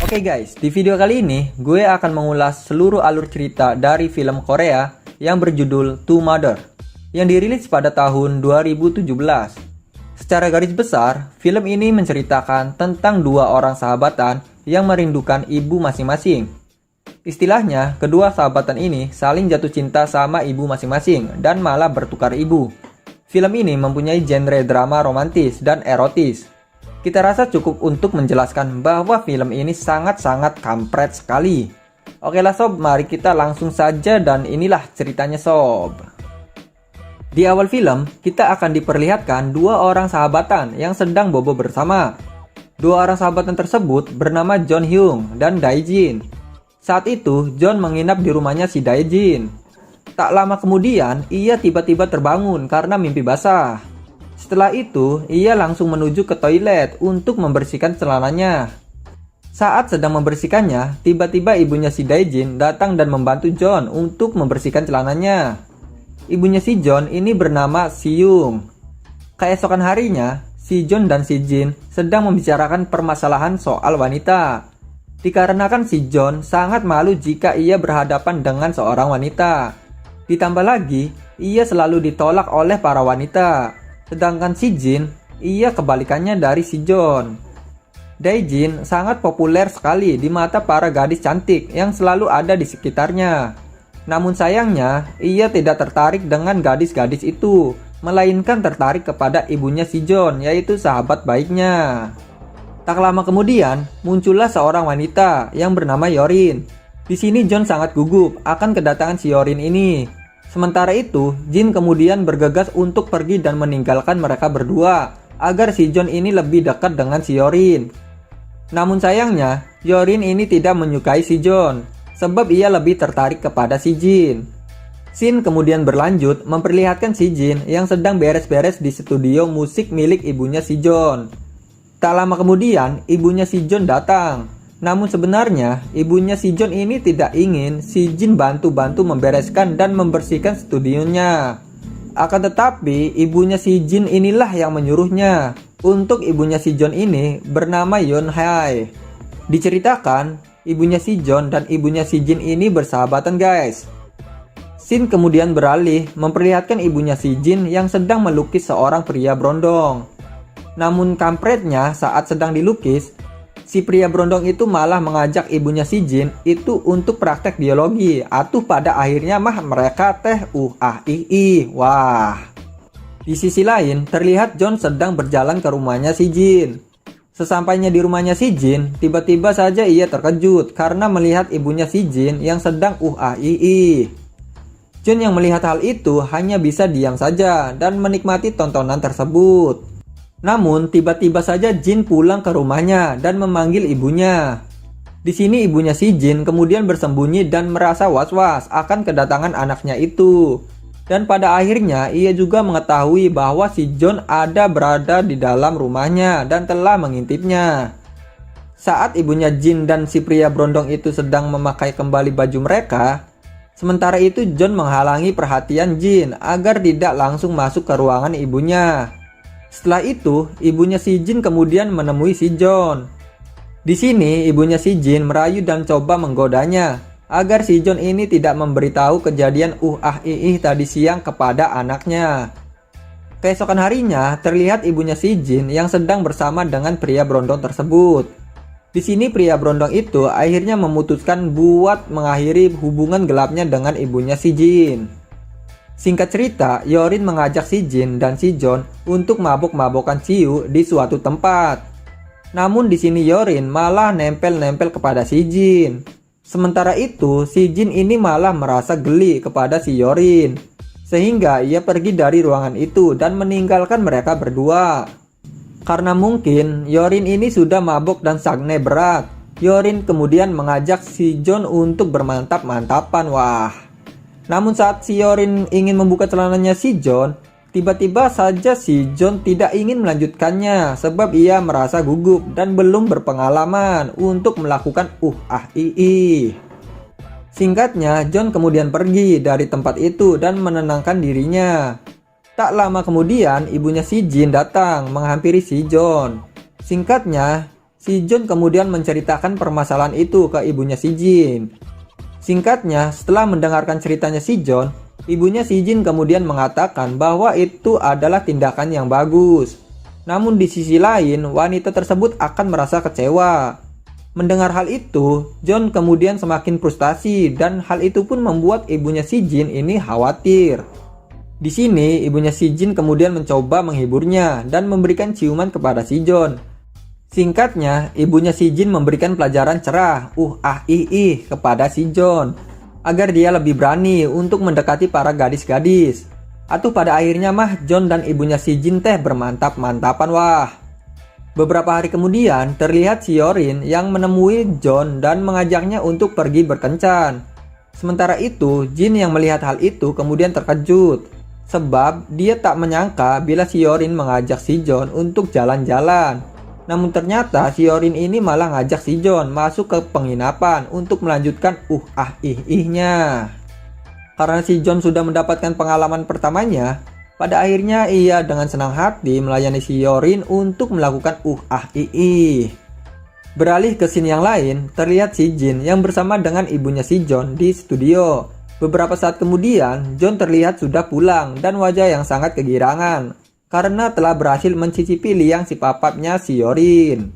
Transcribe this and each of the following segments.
Oke guys, di video kali ini gue akan mengulas seluruh alur cerita dari film Korea yang berjudul Two Mother yang dirilis pada tahun 2017. Secara garis besar, film ini menceritakan tentang dua orang sahabatan yang merindukan ibu masing-masing. Istilahnya, kedua sahabatan ini saling jatuh cinta sama ibu masing-masing dan malah bertukar ibu. Film ini mempunyai genre drama romantis dan erotis. Kita rasa cukup untuk menjelaskan bahwa film ini sangat-sangat kampret sekali. Oke lah sob, mari kita langsung saja dan inilah ceritanya sob. Di awal film, kita akan diperlihatkan dua orang sahabatan yang sedang bobo bersama. Dua orang sahabatan tersebut bernama John Hyung dan Dae-jin. Saat itu, John menginap di rumahnya si Dae-jin. Tak lama kemudian, ia tiba-tiba terbangun karena mimpi basah. Setelah itu, ia langsung menuju ke toilet untuk membersihkan celananya. Saat sedang membersihkannya, tiba-tiba ibunya si Dae-jin datang dan membantu John untuk membersihkan celananya. Ibunya si John ini bernama Si Yung. Keesokan harinya, si John dan si Jin sedang membicarakan permasalahan soal wanita. Dikarenakan si John sangat malu jika ia berhadapan dengan seorang wanita. Ditambah lagi, ia selalu ditolak oleh para wanita. Sedangkan si Jin, ia kebalikannya dari si John. Dae-jin sangat populer sekali di mata para gadis cantik yang selalu ada di sekitarnya. Namun sayangnya, ia tidak tertarik dengan gadis-gadis itu, melainkan tertarik kepada ibunya si John, yaitu sahabat baiknya. Tak lama kemudian, muncullah seorang wanita yang bernama Yorin. Di sini John sangat gugup akan kedatangan si Yorin ini. Sementara itu, Jin kemudian bergegas untuk pergi dan meninggalkan mereka berdua agar si John ini lebih dekat dengan si Yorin. Namun sayangnya, Yorin ini tidak menyukai si John, sebab ia lebih tertarik kepada si Jin. Scene kemudian berlanjut memperlihatkan si Jin yang sedang beres-beres di studio musik milik ibunya si John. Tak lama kemudian, ibunya si John datang. Namun sebenarnya, ibunya si John ini tidak ingin si Jin bantu-bantu membereskan dan membersihkan studionya. Akan tetapi, ibunya si Jin inilah yang menyuruhnya. Untuk ibunya si John ini bernama Yeon Hae. Diceritakan, ibunya si John dan ibunya si Jin ini bersahabatan guys. Scene kemudian beralih memperlihatkan ibunya si Jin yang sedang melukis seorang pria berondong. Namun kampretnya saat sedang dilukis, si pria berondong itu malah mengajak ibunya si Jin itu untuk praktek biologi. Atuh pada akhirnya mah mereka teh Wah. Di sisi lain, terlihat John sedang berjalan ke rumahnya si Jin. Sesampainya di rumahnya si Jin, tiba-tiba saja ia terkejut karena melihat ibunya si Jin yang sedang John yang melihat hal itu hanya bisa diam saja dan menikmati tontonan tersebut. Namun tiba-tiba saja Jin pulang ke rumahnya dan memanggil ibunya. Di sini ibunya si Jin kemudian bersembunyi dan merasa was-was akan kedatangan anaknya itu. Dan pada akhirnya ia juga mengetahui bahwa si John berada di dalam rumahnya dan telah mengintipnya. Saat ibunya Jin dan si pria berondong itu sedang memakai kembali baju mereka, sementara itu John menghalangi perhatian Jin agar tidak langsung masuk ke ruangan ibunya. Setelah itu, ibunya si Jin kemudian menemui si John. Di sini, ibunya si Jin merayu dan coba menggodanya agar si John ini tidak memberitahu kejadian tadi siang kepada anaknya. Keesokan harinya, terlihat ibunya si Jin yang sedang bersama dengan pria berondong tersebut. Di sini pria berondong itu akhirnya memutuskan buat mengakhiri hubungan gelapnya dengan ibunya si Jin. Singkat cerita, Yorin mengajak si Jin dan si John untuk mabok-mabokan ciu di suatu tempat. Namun di sini Yorin malah nempel-nempel kepada si Jin. Sementara itu, si Jin ini malah merasa geli kepada si Yorin. Sehingga ia pergi dari ruangan itu dan meninggalkan mereka berdua. Karena mungkin Yorin ini sudah mabok dan sangne berat, Yorin kemudian mengajak si John untuk bermantap-mantapan. Wah. Namun saat si Yorin ingin membuka celananya si John, tiba-tiba saja si John tidak ingin melanjutkannya sebab ia merasa gugup dan belum berpengalaman untuk melakukan Singkatnya, John kemudian pergi dari tempat itu dan menenangkan dirinya. Tak lama kemudian, ibunya si Jin datang menghampiri si John. Singkatnya, Si John kemudian menceritakan permasalahan itu ke ibunya si Jin. Singkatnya, setelah mendengarkan ceritanya si John, ibunya si Jin kemudian mengatakan bahwa itu adalah tindakan yang bagus. Namun di sisi lain, wanita tersebut akan merasa kecewa. Mendengar hal itu, John kemudian semakin frustasi dan hal itu pun membuat ibunya si Jin ini khawatir. Di sini, ibunya si Jin kemudian mencoba menghiburnya dan memberikan ciuman kepada si John. Singkatnya, ibunya si Jin memberikan pelajaran cerah, kepada si John, agar dia lebih berani untuk mendekati para gadis-gadis. Atau pada akhirnya mah John dan ibunya si Jin teh bermantap-mantapan wah. Beberapa hari kemudian, terlihat si Yorin yang menemui John dan mengajaknya untuk pergi berkencan. Sementara itu, Jin yang melihat hal itu kemudian terkejut. Sebab dia tak menyangka bila si Yorin mengajak si John untuk jalan-jalan. Namun ternyata si Yorin ini malah ngajak si John masuk ke penginapan untuk melanjutkan nya. Karena si John sudah mendapatkan pengalaman pertamanya, pada akhirnya ia dengan senang hati melayani si Yorin untuk melakukan Beralih ke scene yang lain, terlihat si Jin yang bersama dengan ibunya si John di studio. Beberapa saat kemudian, John terlihat sudah pulang dan wajah yang sangat kegirangan karena telah berhasil mencicipi liang si papapnya si Yorin.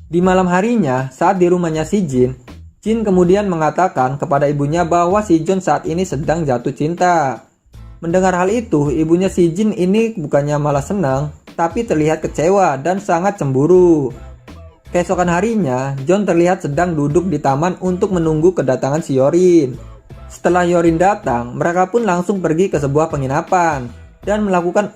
Di malam harinya, saat di rumahnya si Jin, Jin kemudian mengatakan kepada ibunya bahwa si John saat ini sedang jatuh cinta. Mendengar hal itu, ibunya si Jin ini bukannya malah senang, tapi terlihat kecewa dan sangat cemburu. Keesokan harinya, John terlihat sedang duduk di taman untuk menunggu kedatangan si Yorin. Setelah Yorin datang, mereka pun langsung pergi ke sebuah penginapan dan melakukan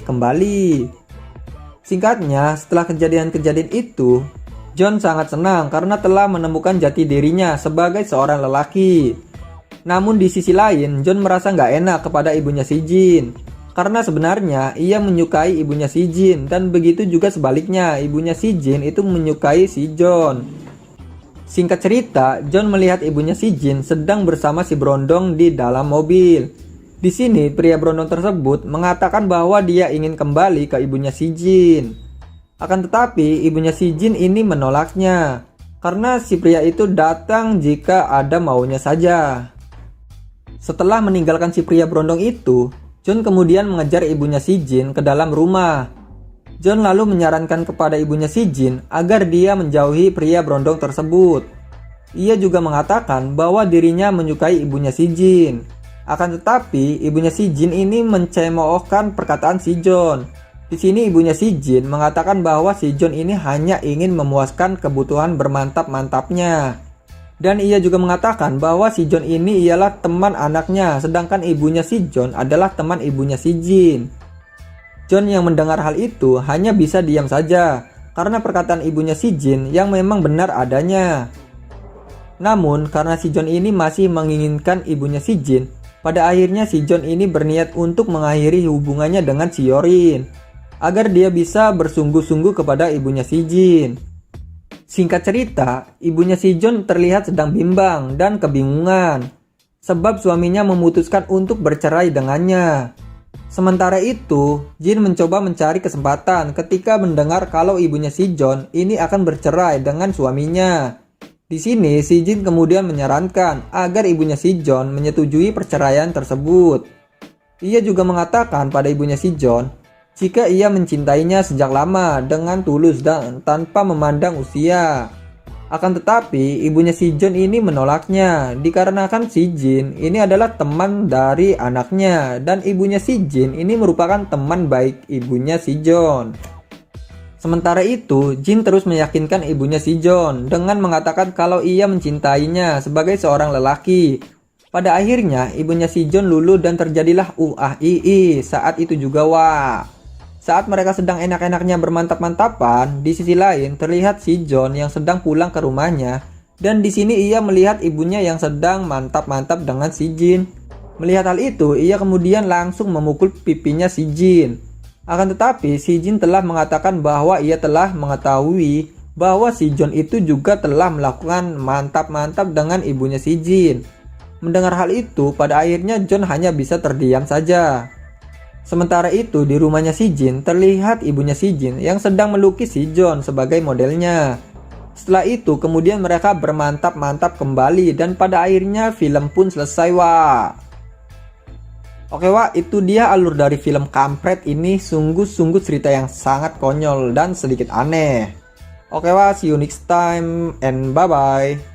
kembali. Singkatnya, setelah kejadian-kejadian itu, John sangat senang karena telah menemukan jati dirinya sebagai seorang lelaki. Namun di sisi lain, John merasa nggak enak kepada ibunya si Jin. Karena sebenarnya ia menyukai ibunya si Jin dan begitu juga sebaliknya, ibunya si Jin itu menyukai si John. Singkat cerita, John melihat ibunya si Jin sedang bersama si Brondong di dalam mobil. Di sini, pria Brondong tersebut mengatakan bahwa dia ingin kembali ke ibunya si Jin. Akan tetapi, ibunya si Jin ini menolaknya, karena si pria itu datang jika ada maunya saja. Setelah meninggalkan si pria Brondong itu, John kemudian mengejar ibunya si Jin ke dalam rumah. John lalu menyarankan kepada ibunya si Jin agar dia menjauhi pria Brondong tersebut. Ia juga mengatakan bahwa dirinya menyukai ibunya si Jin. Akan tetapi, ibunya si Jin ini mencemoohkan perkataan si John. Di sini ibunya si Jin mengatakan bahwa si John ini hanya ingin memuaskan kebutuhan bermantap-mantapnya. Dan ia juga mengatakan bahwa si John ini ialah teman anaknya, sedangkan ibunya si John adalah teman ibunya si Jin. John yang mendengar hal itu hanya bisa diam saja karena perkataan ibunya si Jin yang memang benar adanya. Namun karena si John ini masih menginginkan ibunya si Jin, pada akhirnya si John ini berniat untuk mengakhiri hubungannya dengan si Yorin agar dia bisa bersungguh-sungguh kepada ibunya si Jin. Singkat cerita, ibunya si John terlihat sedang bimbang dan kebingungan sebab suaminya memutuskan untuk bercerai dengannya. Sementara itu, Jin mencoba mencari kesempatan ketika mendengar kalau ibunya si John ini akan bercerai dengan suaminya. Di sini, si Jin kemudian menyarankan agar ibunya si John menyetujui perceraian tersebut. Ia juga mengatakan pada ibunya si John, jika ia mencintainya sejak lama dengan tulus dan tanpa memandang usia. Akan tetapi, ibunya si John ini menolaknya dikarenakan si Jin ini adalah teman dari anaknya dan ibunya si Jin ini merupakan teman baik ibunya si John. Sementara itu, Jin terus meyakinkan ibunya si John dengan mengatakan kalau ia mencintainya sebagai seorang lelaki. Pada akhirnya, ibunya si John luluh dan terjadilah saat itu juga wah. Saat mereka sedang enak-enaknya bermantap-mantapan, di sisi lain terlihat si John yang sedang pulang ke rumahnya dan di sini ia melihat ibunya yang sedang mantap-mantap dengan si Jin. Melihat hal itu, ia kemudian langsung memukul pipinya si Jin. Akan tetapi, si Jin telah mengatakan bahwa ia telah mengetahui bahwa si John itu juga telah melakukan mantap-mantap dengan ibunya si Jin. Mendengar hal itu, pada akhirnya John hanya bisa terdiam saja. Sementara itu di rumahnya si Jin terlihat ibunya si Jin yang sedang melukis si John sebagai modelnya. Setelah itu kemudian mereka bermantap-mantap kembali dan pada akhirnya film pun selesai wah. Oke wah, itu dia alur dari film Kampret ini, sungguh-sungguh cerita yang sangat konyol dan sedikit aneh. Oke wah, see you next time and bye bye.